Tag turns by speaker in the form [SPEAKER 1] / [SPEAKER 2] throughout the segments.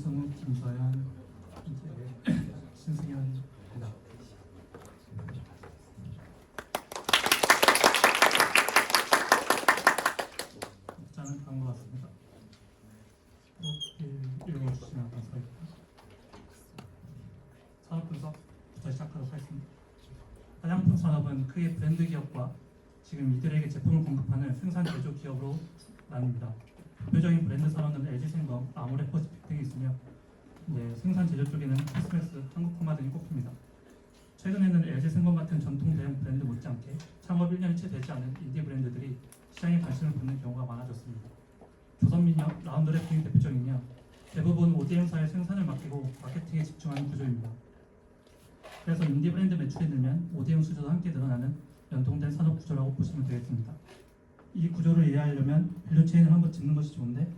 [SPEAKER 1] 김성욱, 김서연, 신승현입니다. 입장은 다음 것 같습니다. 읽어주시면 감사하겠습니다. 산업 분석부터 시작하도록 하겠습니다. 화장품 산업은 크게 브랜드 기업과 지금 이들에게 제품을 공급하는 생산 제조 기업으로 나뉩니다. 대표적인 브랜드 산업은 LG생명, 아모레퍼시픽 등이 있으며 생산 제조 쪽에는 코스메스, 한국코마 등이 꼽힙니다. 최근에는 LG생명 같은 전통 대형 브랜드 못지않게 창업 1년이 채 되지 않은 인디 브랜드들이 시장에 관심을 받는 경우가 많아졌습니다. 조선민혁, 라운드랩 등이 대표적이며 대부분 ODM사의 생산을 맡기고 마케팅에 집중하는 구조입니다. 그래서 인디 브랜드 매출이 늘면 ODM 수주도 함께 늘어나는 연동된 산업 구조라고 보시면 되겠습니다. 이 구조를 이해하려면 밸류체인을 한번 짚는 것이 좋은데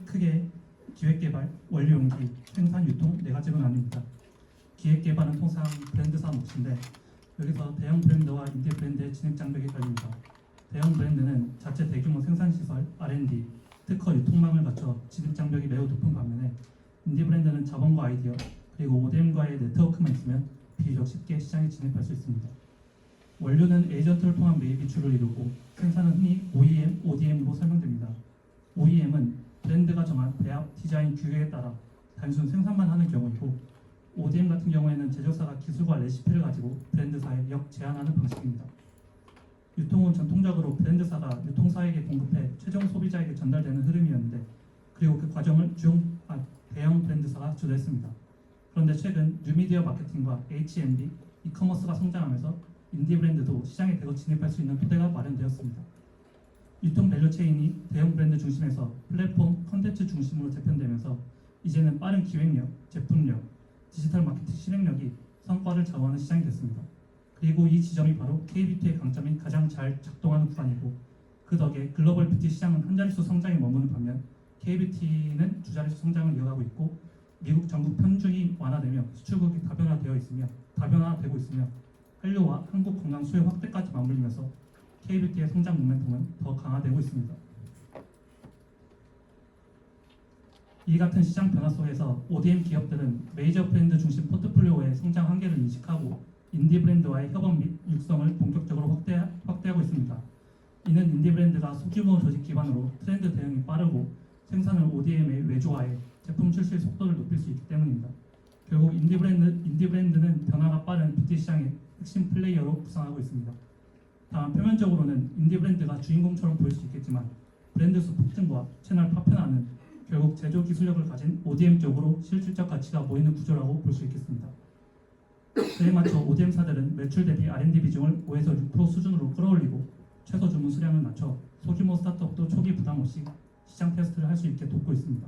[SPEAKER 1] 크게 기획개발, 원료용기, 생산, 유통 네 가지로 나뉩니다. 기획개발은 통상 브랜드사 몫인데 여기서 대형 브랜드와 인디 브랜드의 진입 장벽이 걸립니다. 대형 브랜드는 자체 대규모 생산시설, R&D, 특허 유통망을 갖춰 진입 장벽이 매우 높은 반면에 인디 브랜드는 자본과 아이디어 그리고 ODM과의 네트워크만 있으면 비교적 쉽게 시장에 진입할 수 있습니다. 원료는 에이전트를 통한 매입이 주를 이루고 생산은 흔히 OEM, ODM으로 설명됩니다. OEM은 브랜드가 정한 배합, 디자인, 규격에 따라 단순 생산만 하는 경우이고 ODM 같은 경우에는 제조사가 기술과 레시피를 가지고 브랜드사에 역제안하는 방식입니다. 유통은 전통적으로 브랜드사가 유통사에게 공급해 최종 소비자에게 전달되는 흐름이었는데 그리고 그 과정을 대형 브랜드사가 주도했습니다. 그런데 최근 뉴미디어 마케팅과 H&B, 이커머스가 성장하면서 인디 브랜드도 시장에 대거 진입할 수 있는 토대가 마련되었습니다. 유통 밸류 체인이 대형 브랜드 중심에서 플랫폼, 컨텐츠 중심으로 재편되면서 이제는 빠른 기획력, 제품력, 디지털 마케팅 실행력이 성과를 좌우하는 시장이 됐습니다. 그리고 이 지점이 바로 K뷰티의 강점이 가장 잘 작동하는 구간이고 그 덕에 글로벌 뷰티 시장은 한 자릿수 성장에 머무는 반면 K뷰티는 두 자릿수 성장을 이어가고 있고 미국 전국 편중이 완화되며 수출국이 다변화되고 있으며 한류와 한국 건강 수요 확대까지 맞물리면서 K뷰티의 성장 모멘텀은 더 강화되고 있습니다. 이 같은 시장 변화 속에서 ODM 기업들은 메이저 브랜드 중심 포트폴리오의 성장 한계를 인식하고 인디 브랜드와의 협업 및 육성을 본격적으로 확대하고 있습니다. 이는 인디 브랜드가 소규모 조직 기반으로 트렌드 대응이 빠르고 생산을 ODM의 외주화해 제품 출시 속도를 높일 수 있기 때문입니다. 결국 인디 브랜드는 변화가 빠른 뷰티 시장의 핵심 플레이어로 부상하고 있습니다. 다만 표면적으로는 인디 브랜드가 주인공처럼 보일 수 있겠지만 브랜드 수 폭증과 채널 파편화는 결국 제조 기술력을 가진 ODM 쪽으로 실질적 가치가 모이는 구조라고 볼 수 있겠습니다. 그에 맞춰 ODM사들은 매출 대비 R&D 비중을 5에서 6% 수준으로 끌어올리고 최소 주문 수량을 낮춰 소규모 스타트업도 초기 부담 없이 시장 테스트를 할 수 있게 돕고 있습니다.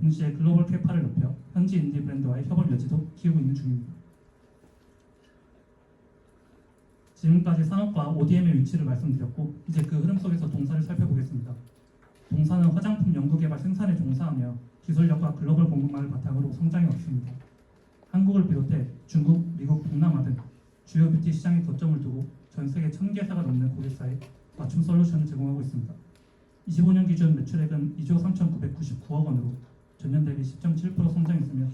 [SPEAKER 1] 동시에 글로벌 캐파를 높여 현지 인디 브랜드와의 협업 여지도 키우고 있는 중입니다. 지금까지 산업과 ODM의 위치를 말씀드렸고 이제 그 흐름 속에서 동사를 살펴보겠습니다. 동사는 화장품 연구개발 생산에 종사하며 기술력과 글로벌 공급망을 바탕으로 성장해 왔습니다. 한국을 비롯해 중국, 미국, 동남아 등 주요 뷰티 시장에 거점을 두고 전 세계 1000개사가 넘는 고객사에 맞춤 솔루션을 제공하고 있습니다. 25년 기준 매출액은 2조 3,999억 원으로 전년 대비 10.7% 성장했으며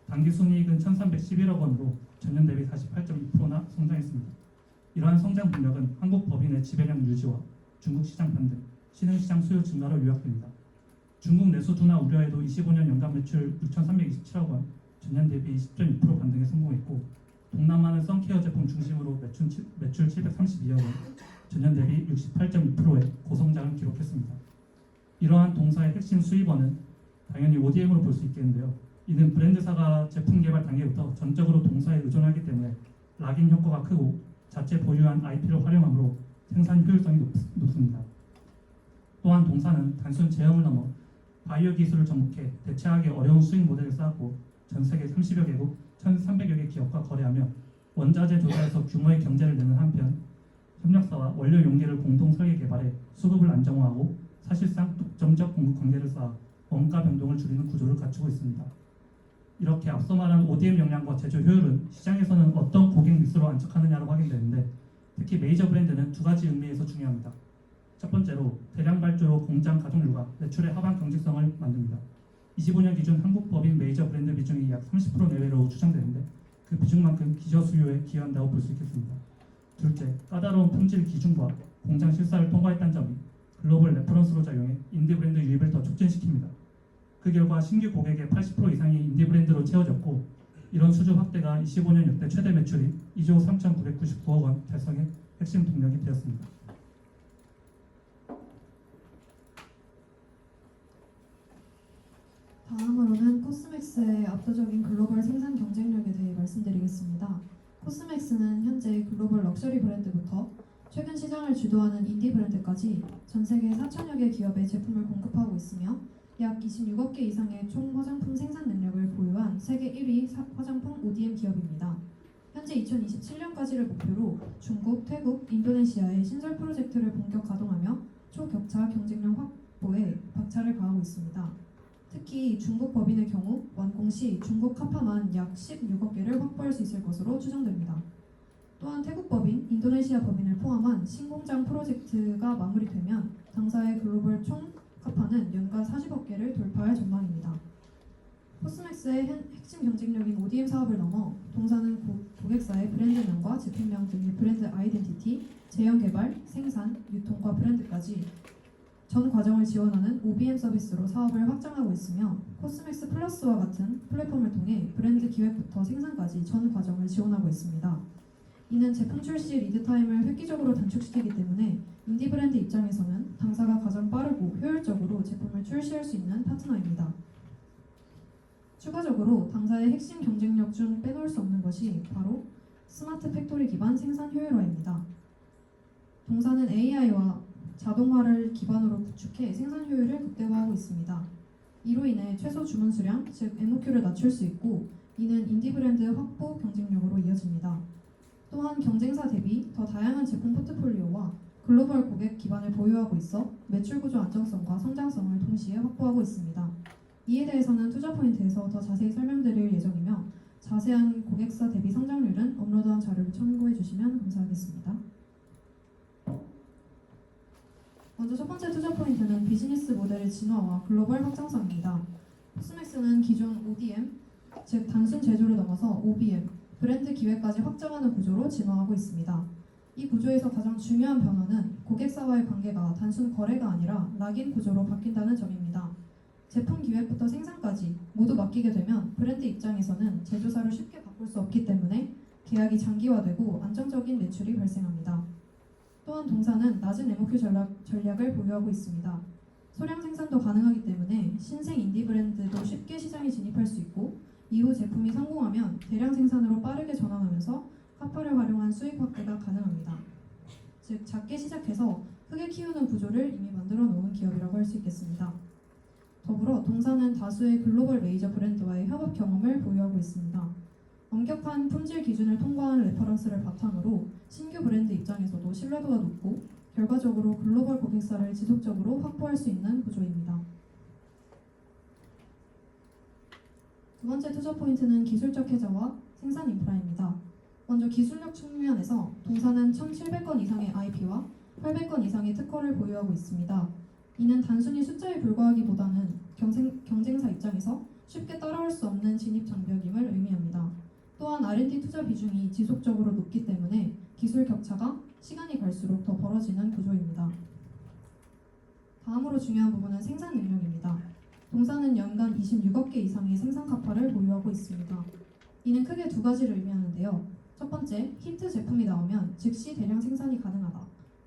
[SPEAKER 1] 당기순이익은 1,311억 원으로 전년 대비 48.2%나 성장했습니다. 이러한 성장 동력은 한국 법인의 지배력 유지와 중국 시장 반등, 신흥시장 수요 증가로 요약됩니다. 중국 내수 둔화 우려에도 25년 연간 매출 6,327억 원, 전년 대비 10.2% 반등에 성공했고 동남아는 선케어 제품 중심으로 매출 732억 원, 전년 대비 68.2%의 고성장을 기록했습니다. 이러한 동사의 핵심 수입원은 당연히 ODM으로 볼 수 있겠는데요. 이는 브랜드사가 제품 개발 단계부터 전적으로 동사에 의존하기 때문에 락인 효과가 크고 자체 보유한 IP를 활용하므로 생산 효율성이 높습니다. 또한 동사는 단순 제형을 넘어 바이오 기술을 접목해 대체하기 어려운 수익 모델을 쌓았고 전 세계 30여 개국 1,300여 개 기업과 거래하며 원자재 조달에서 규모의 경제를 내는 한편 협력사와 원료 용기를 공동 설계 개발해 수급을 안정화하고 사실상 독점적 공급 관계를 쌓아 원가 변동을 줄이는 구조를 갖추고 있습니다. 이렇게 앞서 말한 ODM 역량과 제조 효율은 시장에서는 어떤 고객 믹스로 안착하느냐로 확인되는데 특히 메이저 브랜드는 두 가지 의미에서 중요합니다. 첫 번째로 대량 발주로 공장 가동률과 매출의 하방 경직성을 만듭니다. 25년 기준 한국 법인 메이저 브랜드 비중이 약 30% 내외로 추정되는데 그 비중만큼 기저 수요에 기여한다고 볼 수 있겠습니다. 둘째, 까다로운 품질 기준과 공장 실사를 통과했다는 점이 글로벌 레퍼런스로 작용해 인디 브랜드 유입을 더 촉진시킵니다. 그 결과 신규 고객의 80% 이상이 인디 브랜드로 채워졌고 이런 수주 확대가 25년 역대 최대 매출인 2조 3,999억 원 달성의 핵심 동력이 되었습니다.
[SPEAKER 2] 다음으로는 코스맥스의 압도적인 글로벌 생산 경쟁력에 대해 말씀드리겠습니다. 코스맥스는 현재 글로벌 럭셔리 브랜드부터 최근 시장을 주도하는 인디 브랜드까지 전 세계 4천여 개 기업의 제품을 공급하고 있으며 약 26억 개 이상의 총 화장품 생산 능력을 보유한 세계 1위 화장품 ODM 기업입니다. 현재 2027년까지를 목표로 중국, 태국, 인도네시아의 신설 프로젝트를 본격 가동하며 초격차 경쟁력 확보에 박차를 가하고 있습니다. 특히 중국 법인의 경우 완공 시 중국 카파만 약 16억 개를 확보할 수 있을 것으로 추정됩니다. 또한 태국 법인, 인도네시아 법인을 포함한 신공장 프로젝트가 마무리되면 당사의 글로벌 총 카파는 연간 40억 개를 돌파할 전망입니다. 코스맥스의 핵심 경쟁력인 ODM 사업을 넘어 동사는 고객사의 브랜드명과 제품명 등의 브랜드 아이덴티티, 제형 개발, 생산, 유통과 브랜드까지 전 과정을 지원하는 OBM 서비스로 사업을 확장하고 있으며 코스맥스 플러스와 같은 플랫폼을 통해 브랜드 기획부터 생산까지 전 과정을 지원하고 있습니다. 이는 제품 출시 리드 타임을 획기적으로 단축시키기 때문에 인디 브랜드 입장에서는 당사가 가장 빠르고 효율적으로 제품을 출시할 수 있는 파트너입니다. 추가적으로 당사의 핵심 경쟁력 중 빼놓을 수 없는 것이 바로 스마트 팩토리 기반 생산 효율화입니다. 동사는 AI와 자동화를 기반으로 구축해 생산 효율을 극대화하고 있습니다. 이로 인해 최소 주문 수량, 즉 MOQ를 낮출 수 있고 이는 인디 브랜드 확보 경쟁력으로 이어집니다. 또한 경쟁사 대비 더 다양한 제품 포트폴리오와 글로벌 고객 기반을 보유하고 있어 매출 구조 안정성과 성장성을 동시에 확보하고 있습니다. 이에 대해서는 투자 포인트에서 더 자세히 설명드릴 예정이며 자세한 고객사 대비 성장률은 업로드한 자료를 참고해 주시면 감사하겠습니다. 먼저 첫 번째 투자 포인트는 비즈니스 모델의 진화와 글로벌 확장성입니다. 코스맥스는 기존 ODM, 즉 단순 제조를 넘어서 OBM, 브랜드 기획까지 확장하는 구조로 진화하고 있습니다. 이 구조에서 가장 중요한 변화는 고객사와의 관계가 단순 거래가 아니라 락인 구조로 바뀐다는 점입니다. 제품 기획부터 생산까지 모두 맡기게 되면 브랜드 입장에서는 제조사를 쉽게 바꿀 수 없기 때문에 계약이 장기화되고 안정적인 매출이 발생합니다. 또한 동사는 낮은 MOQ 전략을 보유하고 있습니다. 소량 생산도 가능하기 때문에 신생 인디 브랜드도 쉽게 시장에 진입할 수 있고 이후 제품이 성공하면 대량 생산으로 빠르게 전환하면서 카파를 활용한 수익 확대가 가능합니다. 즉 작게 시작해서 크게 키우는 구조를 이미 만들어 놓은 기업이라고 할 수 있겠습니다. 더불어 동사는 다수의 글로벌 메이저 브랜드와의 협업 경험을 보유하고 있습니다. 엄격한 품질 기준을 통과한 레퍼런스를 바탕으로 신규 브랜드 입장에서도 신뢰도가 높고 결과적으로 글로벌 고객사를 지속적으로 확보할 수 있는 구조입니다. 두 번째 투자 포인트는 기술적 해자와 생산 인프라입니다. 먼저 기술력 측면에서 동사는 1,700건 이상의 IP와 800건 이상의 특허를 보유하고 있습니다. 이는 단순히 숫자에 불과하기보다는 경쟁사 입장에서 쉽게 따라올 수 없는 진입 장벽임을 의미합니다. 또한 R&D 투자 비중이 지속적으로 높기 때문에 기술 격차가 시간이 갈수록 더 벌어지는 구조입니다. 다음으로 중요한 부분은 생산 능력입니다. 동사는 연간 26억 개 이상의 생산 카파를 보유하고 있습니다. 이는 크게 두 가지를 의미하는데요. 첫 번째, 히트 제품이 나오면 즉시 대량 생산이 가능하다.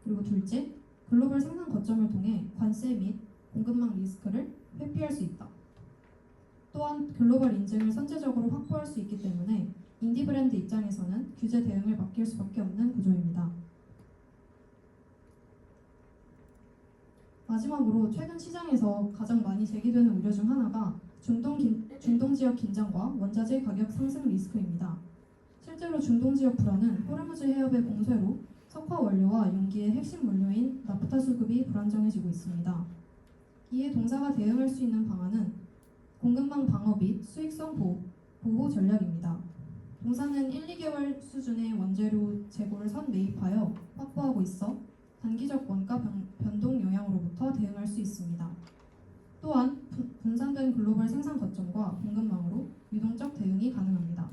[SPEAKER 2] 그리고 둘째, 글로벌 생산 거점을 통해 관세 및 공급망 리스크를 회피할 수 있다. 또한 글로벌 인증을 선제적으로 확보할 수 있기 때문에 인디 브랜드 입장에서는 규제 대응을 맡길 수밖에 없는 구조입니다. 마지막으로 최근 시장에서 가장 많이 제기되는 우려 중 하나가 중동 지역 긴장과 원자재 가격 상승 리스크입니다. 실제로 중동 지역 불안은 호르무즈 해협의 봉쇄로 석화 원료와 용기의 핵심 원료인 나프타 수급이 불안정해지고 있습니다. 이에 동사가 대응할 수 있는 방안은 공급망 방어 및 수익성 보호 전략입니다. 동사는 1, 2개월 수준의 원재료 재고를 선매입하여 확보하고 있어 단기적 원가 변동 영향으로부터 대응할 수 있습니다. 또한 분산된 글로벌 생산 거점과 공급망으로 유동적 대응이 가능합니다.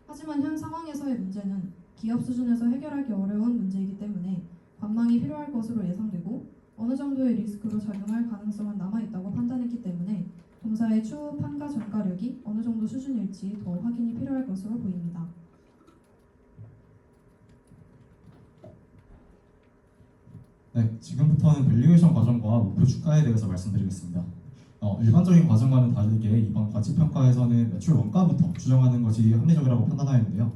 [SPEAKER 2] 하지만 현 상황에서의 문제는 기업 수준에서 해결하기 어려운 문제이기 때문에 관망이 필요할 것으로 예상되고 어느 정도의 리스크로 작용할 가능성은 남아있다고 판단했기 때문에 동사의 추후 판가 전가력이 어느 정도 수준일지 더 확인이 필요할 것으로 보입니다.
[SPEAKER 3] 네, 지금부터는 밸류에이션 과정과 목표 주가에 대해서 말씀드리겠습니다. 일반적인 과정과는 다르게 이번 가치평가에서는 매출 원가부터 추정하는 것이 합리적이라고 판단하였는데요.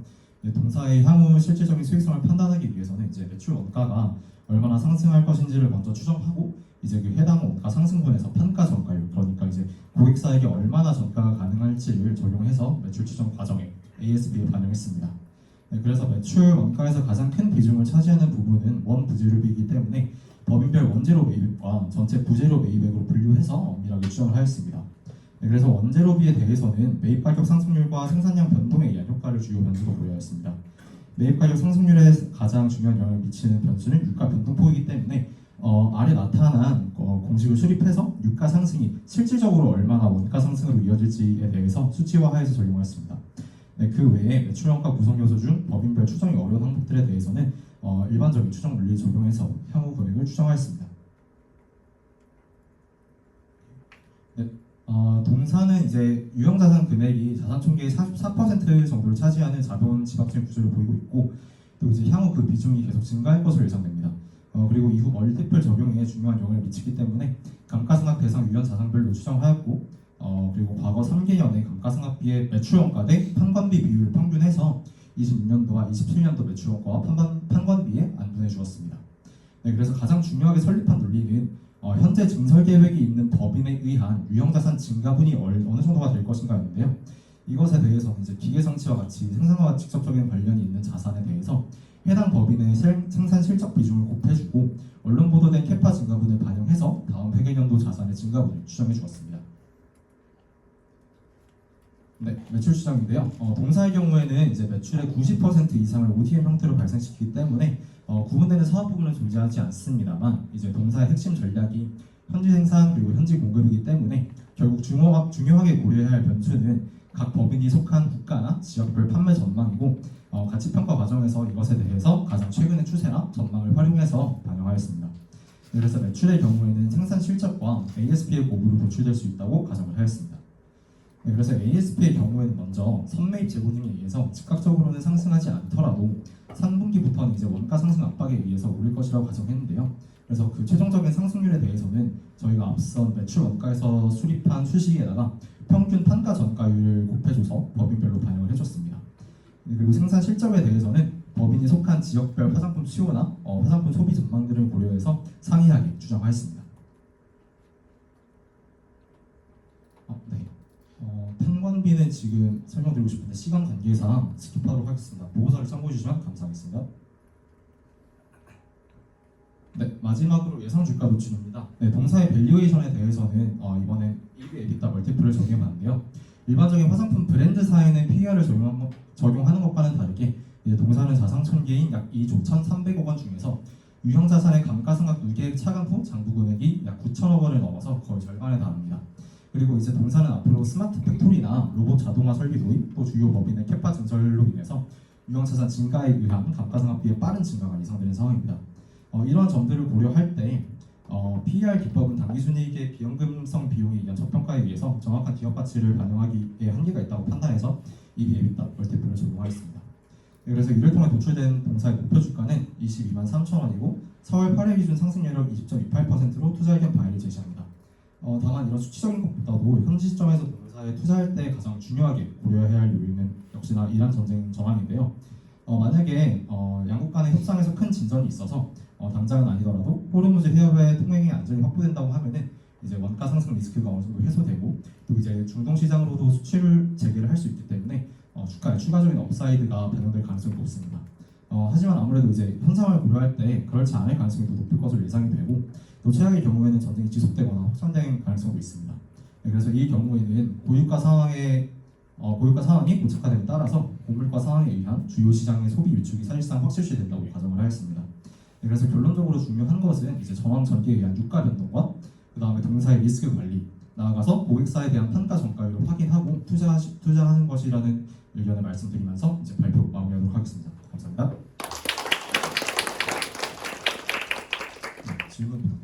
[SPEAKER 3] 동사의 향후 실질적인 수익성을 판단하기 위해서는 이제 매출 원가가 얼마나 상승할 것인지를 먼저 추정하고 이제 그 해당 원가 상승분에서 판가 전가율, 그러니까 이제 고객사에게 얼마나 전가가 가능할지를 적용해서 매출 추정 과정에 ASP에 반영했습니다. 네, 그래서 매출 원가에서 가장 큰 비중을 차지하는 부분은 원부재료비이기 때문에 법인별 원재료 매입액과 전체 부재료 매입액으로 분류해서 엄밀하게 추정을 하였습니다. 네, 그래서 원재료비에 대해서는 매입 가격 상승률과 생산량 변동에 의한 효과를 주요 변수로 고려하였습니다. 매입 가격 상승률에 가장 중요한 영향을 미치는 변수는 유가 변동폭이기 때문에 아래 나타난 공식을 수립해서 유가 상승이 실질적으로 얼마나 원가 상승으로 이어질지에 대해서 수치화하여서 적용하였습니다. 네, 그 외에 매출 원가 구성 요소 중 법인별 추정이 어려운 항목들에 대해서는 일반적인 추정 원리를 적용해서 향후 금액을 추정하였습니다. 네, 동사는 이제 유형자산 금액이 자산 총계의 44% 정도를 차지하는 자본 집합적인 구조를 보이고 있고, 또 이제 향후 그 비중이 계속 증가할 것으로 예상됩니다. 그리고 이후 멀티플 적용에 중요한 영향을 미치기 때문에 감가상각 대상 유형 자산별로 추정하였고, 그리고 과거 3개년의 감가상각비의 매출 원가 대 판관비 비율을 평균해서 26년도와 27년도 매출 원가와 판관비에 안분해 주었습니다. 네, 그래서 가장 중요하게 설립한 논리는 현재 증설 계획이 있는 법인에 의한 유형자산 증가분이 어느 정도가 될 것인가였는데요. 이것에 대해서는 이제 기계장치와 같이 생산과 직접적인 관련이 있는 자산에 대해서 해당 법인의 생산 실적 비중을 곱해주고 언론 보도된 캐파 증가분을 반영해서 다음 회계년도 자산의 증가분을 추정해 주었습니다. 네, 매출 추정인데요. 동사의 경우에는 이제 매출의 90% 이상을 ODM 형태로 발생시키기 때문에 구분되는 사업 부분은 존재하지 않습니다만, 이제 동사의 핵심 전략이 현지 생산 그리고 현지 공급이기 때문에 결국 중요하게 고려해야 할 변수는 각 법인이 속한 국가나 지역별 판매 전망이고, 가치평가 과정에서 이것에 대해서 가장 최근의 추세나 전망을 활용해서 반영하였습니다. 네, 그래서 매출의 경우에는 생산 실적과 ASP의 곱으로 도출될 수 있다고 가정을 하였습니다. 네, 그래서 ASP의 경우에는 먼저 선매입 재고 등에 의해서 즉각적으로는 상승하지 않더라도 3분기부터는 이제 원가 상승 압박에 의해서 오를 것이라고 가정했는데요. 그래서 그 최종적인 상승률에 대해서는 저희가 앞선 매출 원가에서 수립한 수식에다가 평균 판가 전가율을 곱해줘서 법인별로 반영을 해줬습니다. 네, 그리고 생산 실적에 대해서는 법인이 속한 지역별 화장품 수요나 화장품 소비 전망들을 고려해서 상이하게 추정하였습니다. 네. 판관비는 지금 설명드리고 싶은데 시간 관계상 스킵하도록 하겠습니다. 보고서를 참고해 주시면 감사하겠습니다. 네, 마지막으로 예상 주가 노출입니다. 네, 동사의 밸류에이션에 대해서는 이번엔 EV EBITDA 멀티플을 적용하는데요. 일반적인 화장품 브랜드사에는 PER을 적용하는 것과는 다르게 이제 동사는 자산 총계인 약 2조 1,300억 원 중에서 유형자산의 감가상각 누계액 차감 후 장부 금액이 약 9천억 원을 넘어서 거의 절반에 달합니다. 그리고 이제 동사는 앞으로 스마트 팩토리나 로봇 자동화 설비 도입, 또 주요 법인의 캐파 증설로 인해서 유형자산 증가에 의한 감가상각비의 빠른 증가가 예상되는 상황입니다. 이러한 점들을 고려할 때 PER 기법은 당기순이익의 비연금성 비용에 의한 저평가에 의해서 정확한 기업 가치를 반영하기에 한계가 있다고 판단해서 EV EBITDA 멀티플을 적용하였습니다. 그래서 이를 통해 도출된 동사의 목표 주가는 22만 3천 원이고 4월 8일 기준 상승률을 20.28%로 투자 의견 바이를 제시합니다. 다만 이런 수치적인 것보다도 현지 시점에서 동사에 투자할 때 가장 중요하게 고려해야 할 요인은 역시나 이란 전쟁 전환인데요. 만약에 양국 간의 협상에서 큰 진전이 있어서 당장은 아니더라도 호르무즈 해협의 통행의 안전이 확보된다고 하면은 이제 원가 상승 리스크가 어느 정도 해소되고, 또 이제 중동 시장으로도 수출 재개를 할 수 있기 때문에 주가에 추가적인 업사이드가 반영될 가능성이 높습니다. 하지만 아무래도 이제 현상을 고려할 때 그렇지 않을 가능성이 더 높을 것으로 예상이 되고, 또 최악의 경우에는 전쟁이 지속되거나 확산될 가능성도 있습니다. 네, 그래서 이 경우에는 고유가 상황이 고착화됨에 따라서 고물가 상황에 의한 주요 시장의 소비 위축이 사실상 확실시 된다고 가정을 하였습니다. 네, 그래서 결론적으로 중요한 것은 이제 전황 전개에 의한 유가 변동과 그 다음에 동사의 리스크 관리, 나아가서 고객사에 대한 판가 정가율을 확인하고 투자하는 것이라는 의견을 말씀드리면서 이제 발표 마무리하도록 하겠습니다. 감사합니다. 네, 질문 부탁드립니다.